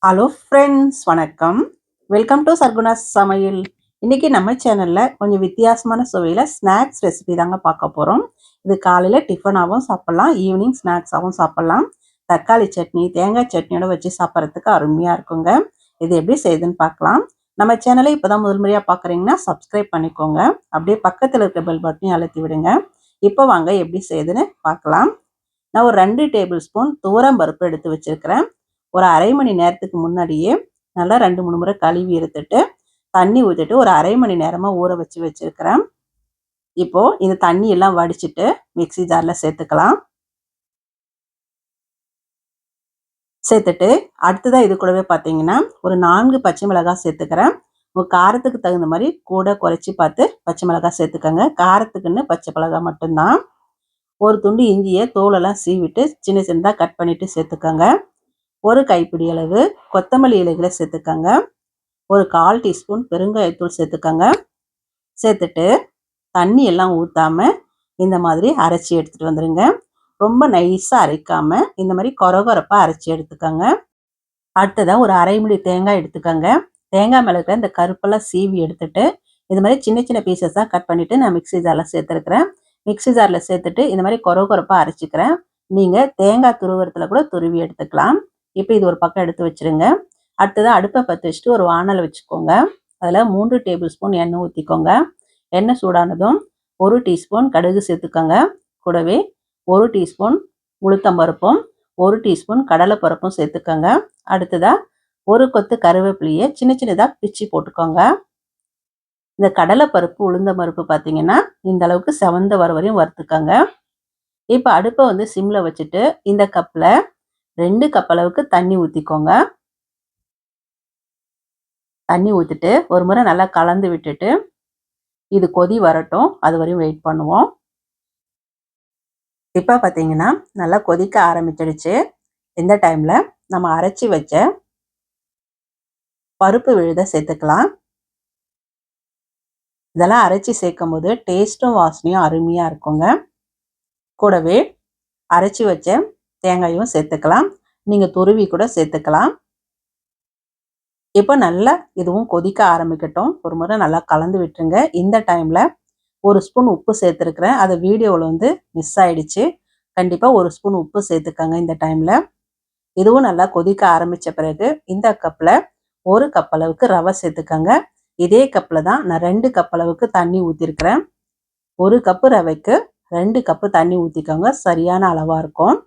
Hello friends, வணக்கம். Welcome to Sargunas சமையல். இன்னைக்கு நம்ம சேனல்ல கொஞ்சம் வித்தியாசமான சுவையில் ஸ்நாக்ஸ் ரெசிபி தாங்க பார்க்க போகிறோம். இது காலையில் டிஃபனாகவும் சாப்பிட்லாம், ஈவினிங் ஸ்நாக்ஸாகவும் சாப்பிட்லாம். தக்காளி சட்னி, தேங்காய் சட்னியோட வச்சு சாப்பிட்றதுக்கு அருமையாக இருக்குங்க. இது எப்படி செய்யுதுன்னு பார்க்கலாம். நம்ம சேனலை இப்போ தான் முதல் முறையாக பார்க்குறீங்கன்னா சப்ஸ்கிரைப் பண்ணிக்கோங்க. அப்படியே பக்கத்தில் இருக்க பெல் பட்டனையும் அழுத்தி விடுங்க. இப்போ வாங்க எப்படி செய்யுதுன்னு பார்க்கலாம். நான் ஒரு 2 டேபிள் ஸ்பூன் துவரம் பருப்பு எடுத்து வச்சிருக்கிறேன். ஒரு அரை மணி நேரத்துக்கு முன்னாடியே நல்லா 2-3 முறை கழுவி எடுத்துட்டு தண்ணி ஊற்றிட்டு ஒரு அரை மணி நேரமாக ஊற வச்சு வச்சிருக்கிறேன். இப்போ இந்த தண்ணி எல்லாம் வடிச்சிட்டு மிக்ஸி ஜாரில் சேர்த்துக்கலாம். சேர்த்துட்டு அடுத்ததாக இது கூடவே பார்த்தீங்கன்னா ஒரு 4 பச்சை மிளகாய் சேர்த்துக்கிறேன். உங்கள் காரத்துக்கு தகுந்த மாதிரி கூட குறைச்சி பார்த்து பச்சை மிளகாய் சேர்த்துக்கோங்க. காரத்துக்குன்னு பச்சை மிளகாய் மட்டும்தான். ஒரு துண்டு இஞ்சியை தோலெல்லாம் சீவிட்டு சின்ன சின்னதாக கட் பண்ணிவிட்டு சேர்த்துக்கோங்க. ஒரு கைப்பிடி அளவு கொத்தமல்லி இலைகளை சேர்த்துக்கோங்க. ஒரு 1/4 டீஸ்பூன் பெருங்காயத்தூள் சேர்த்துக்கோங்க. சேர்த்துட்டு தண்ணி எல்லாம் ஊற்றாமல் இந்த மாதிரி அரைச்சி எடுத்துகிட்டு வந்துடுங்க. ரொம்ப நைஸாக அரைக்காமல் இந்த மாதிரி கொரகொரப்பாக அரைச்சி எடுத்துக்கோங்க. அடுத்ததாக ஒரு அரை முடி தேங்காய் எடுத்துக்கோங்க. தேங்காய் மேலே இருக்கிற இந்த கருப்பெல்லாம் சீவி எடுத்துட்டு இது மாதிரி சின்ன சின்ன பீசஸாக கட் பண்ணிவிட்டு நான் மிக்ஸி ஜாரில் சேர்த்துருக்கிறேன். மிக்ஸி ஜாரில் சேர்த்துட்டு இந்த மாதிரி கொரகொரப்பாக அரைச்சிக்கிறேன். நீங்கள் தேங்காய் துருவரத்தில் கூட துருவி எடுத்துக்கலாம். இப்போ இது ஒரு பக்கம் எடுத்து வச்சுருங்க. அடுத்ததாக அடுப்பை பற்ற வச்சுட்டு ஒரு வானல் வச்சுக்கோங்க. அதில் 3 டேபிள் ஸ்பூன் எண்ணெய் ஊற்றிக்கோங்க. எண்ணெய் சூடானதும் 1 டீஸ்பூன் கடுகு சேர்த்துக்கோங்க. கூடவே 1 டீஸ்பூன் உளுத்தம்பருப்பும் 1 டீஸ்பூன் கடலைப்பருப்பும் சேர்த்துக்கோங்க. அடுத்ததாக ஒரு கொத்து கருவேப்பிலையை சின்ன சின்னதாக பிச்சு போட்டுக்கோங்க. இந்த கடலைப்பருப்பு உளுந்தம்பருப்பு பார்த்தீங்கன்னா இந்த அளவுக்கு செவந்த வர வரையும் வறுத்துக்கோங்க. இப்போ அடுப்பை சிம்மில் வச்சுட்டு இந்த கப்பில் 2 கப் அளவுக்கு தண்ணி ஊற்றிக்கோங்க. தண்ணி ஊற்றிட்டு ஒரு முறை நல்லா கலந்து விட்டுட்டு இது கொதி வரட்டும், அது வரையும் வெயிட் பண்ணுவோம். இப்போ பார்த்தீங்கன்னா நல்லா கொதிக்க ஆரம்பிச்சிடுச்சு. இந்த டைமில் நம்ம அரைச்சி வச்ச பருப்பு விழுதை சேர்த்துக்கலாம். இதெல்லாம் அரைச்சி சேர்க்கும் போது டேஸ்ட்டும் வாசனையும் அருமையாக இருக்குங்க. கூடவே அரைச்சி வச்ச தேங்காயும் சேர்த்துக்கலாம். நீங்கள் துருவி கூட சேர்த்துக்கலாம். இப்போ நல்லா இதுவும் கொதிக்க ஆரம்பிக்கட்டும். ஒரு முறை நல்லா கலந்து விட்டுருங்க. இந்த டைமில் 1 ஸ்பூன் உப்பு சேர்த்துருக்குறேன். அது வீடியோவில் மிஸ் ஆயிடுச்சு. கண்டிப்பாக 1 ஸ்பூன் உப்பு சேர்த்துக்கங்க இந்த டைமில். இதுவும் நல்லா கொதிக்க ஆரம்பித்த பிறகு இந்த கப்பில் 1 கப் அளவுக்கு ரவை சேர்த்துக்கங்க. இதே கப்பில் தான் நான் 2 கப் அளவுக்கு தண்ணி ஊற்றிருக்கிறேன். 1 கப்பு ரவைக்கு 2 கப்பு தண்ணி ஊற்றிக்கோங்க. சரியான அளவாக இருக்கும்.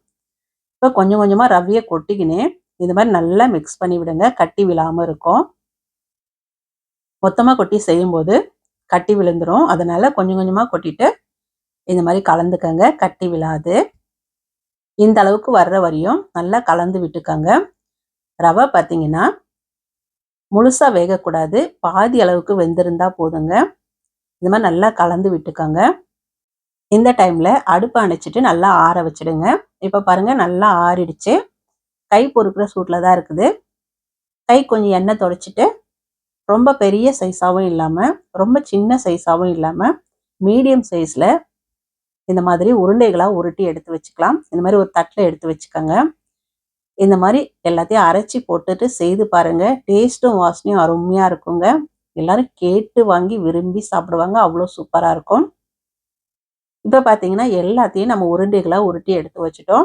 இப்போ கொஞ்சம் கொஞ்சமாக ரவையை கொட்டிக்கினே இந்த மாதிரி நல்லா மிக்ஸ் பண்ணி விடுங்க. கட்டி விழாமல் இருக்கும். மொத்தமாக கொட்டி செய்யும்போது கட்டி விழுந்துடும். அதனால் கொஞ்சம் கொஞ்சமாக கொட்டிட்டு இந்த மாதிரி கலந்துக்கங்க. கட்டி விழாது. இந்த அளவுக்கு வர்ற வரையும் நல்லா கலந்து விட்டுக்கோங்க. ரவை பார்த்தீங்கன்னா முழுசாக வேகக்கூடாது, பாதி அளவுக்கு வெந்திருந்தா போதுங்க. இந்த மாதிரி நல்லா கலந்து விட்டுக்கோங்க. இந்த டைமில் அடுப்பை அணைச்சிட்டு நல்லா ஆற வச்சுடுங்க. இப்போ பாருங்கள் நல்லா ஆறிடுச்சு. கை பொறுக்கிற சூட்டில் தான் இருக்குது. கை கொஞ்சம் எண்ணெய் தொடச்சிட்டு ரொம்ப பெரிய சைஸாகவும் இல்லாமல் ரொம்ப சின்ன சைஸாகவும் இல்லாமல் மீடியம் சைஸில் இந்த மாதிரி உருண்டைகளாக உருட்டி எடுத்து வச்சுக்கலாம். இந்த மாதிரி ஒரு தட்டில் எடுத்து வச்சுக்கோங்க. இந்த மாதிரி எல்லாத்தையும் அரைச்சி போட்டுட்டு செய்து பாருங்கள். டேஸ்ட்டும் வாசனையும் அருமையாக இருக்குங்க. எல்லோரும் கேட்டு வாங்கி விரும்பி சாப்பிடுவாங்க. அவ்வளோ சூப்பராக இருக்கும். இப்போ பார்த்தீங்கன்னா எல்லாத்தையும் நம்ம உருண்டைகளாக உருட்டி எடுத்து வச்சுட்டோம்.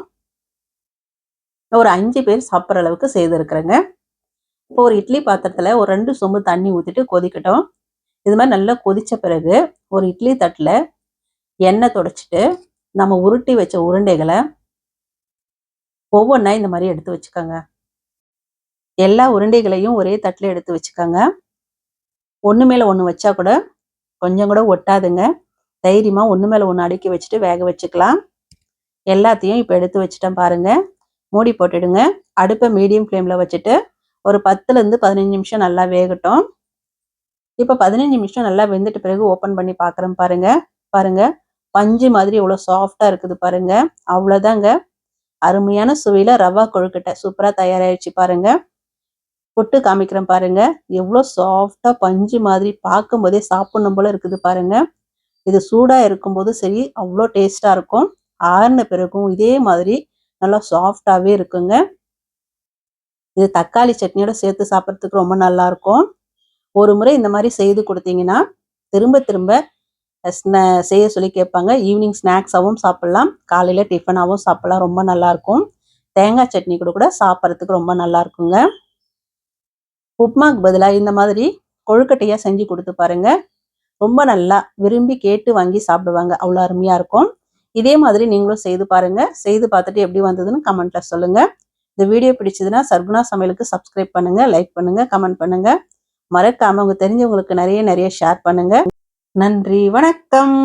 ஒரு 5 பேர் சாப்பிட்ற அளவுக்கு செய்திருக்கிறேங்க. இப்போ ஒரு இட்லி பாத்திரத்தில் ஒரு 2 சொம்பு தண்ணி ஊற்றிட்டு கொதிக்கட்டும். இது மாதிரி நல்லா கொதித்த பிறகு ஒரு இட்லி தட்டில் எண்ணெய் தொடச்சிட்டு நம்ம உருட்டி வச்ச உருண்டைகளை ஒவ்வொன்றா இந்த மாதிரி எடுத்து வச்சுக்கோங்க. எல்லா உருண்டைகளையும் ஒரே தட்டில் எடுத்து வச்சுக்கோங்க. ஒன்று மேலே ஒன்று வச்சா கூட கொஞ்சம் கூட ஒட்டாதுங்க. தைரியமாக ஒன்று மேலே ஒன்று அடுக்கி வச்சுட்டு வேக வச்சுக்கலாம். எல்லாத்தையும் இப்போ எடுத்து வச்சுட்டேன் பாருங்கள். மூடி போட்டுடுங்க. அடுப்பை மீடியம் ஃப்ளேமில் வச்சுட்டு ஒரு 10லேருந்து 15 நிமிஷம் நல்லா வேகட்டும். இப்போ 15 நிமிஷம் நல்லா வெந்துட்டு பிறகு ஓப்பன் பண்ணி பார்க்குறேன் பாருங்கள். பஞ்சு மாதிரி எவ்வளோ சாஃப்டாக இருக்குது பாருங்கள். அவ்வளோதாங்க. அருமையான சுவையில் ரவா கொழுக்கட்டை சூப்பராக தயாராகிடுச்சு பாருங்கள். புட்டு காமிக்கிறேன் பாருங்கள். எவ்வளோ சாஃப்டாக பஞ்சு மாதிரி பார்க்கும்போதே சாப்பிடணும் போல் இருக்குது பாருங்கள். இது சூடாக இருக்கும்போது சரி அவ்வளோ டேஸ்ட்டாக இருக்கும். ஆறின பிறகும் இதே மாதிரி நல்லா சாஃப்டாகவே இருக்குங்க. இது தக்காளி சட்னியோட சேர்த்து சாப்பிட்றதுக்கு ரொம்ப நல்லா இருக்கும். ஒரு முறை இந்த மாதிரி செய்து கொடுத்தீங்கன்னா திரும்ப திரும்ப செய்ய சொல்லி கேட்பாங்க. ஈவினிங் ஸ்நாக்ஸாகவும் சாப்பிடலாம், காலையில டிஃபனாகவும் சாப்பிடலாம். ரொம்ப நல்லா இருக்கும். தேங்காய் சட்னி கூட கூட சாப்பிட்றதுக்கு ரொம்ப நல்லா இருக்குங்க. உப்புமாக்கு பதிலாக இந்த மாதிரி கொழுக்கட்டையாக செஞ்சு கொடுத்து பாருங்க. ரொம்ப நல்லா விரும்பி கேட்டு வாங்கி சாப்பிடுவாங்க. அவ்வளோ அருமையாக இருக்கும். இதே மாதிரி நீங்களும் செய்து பாருங்க. செய்து பார்த்துட்டு எப்படி வந்ததுன்னு கமெண்ட்ல சொல்லுங்க. இந்த வீடியோ பிடிச்சதுன்னா சர்க்குணா சமையலுக்கு சப்ஸ்கிரைப் பண்ணுங்க, லைக் பண்ணுங்க, கமெண்ட் பண்ணுங்க. மறக்காம உங்க தெரிஞ்சவங்களுக்கு நிறைய ஷேர் பண்ணுங்க. நன்றி, வணக்கம்.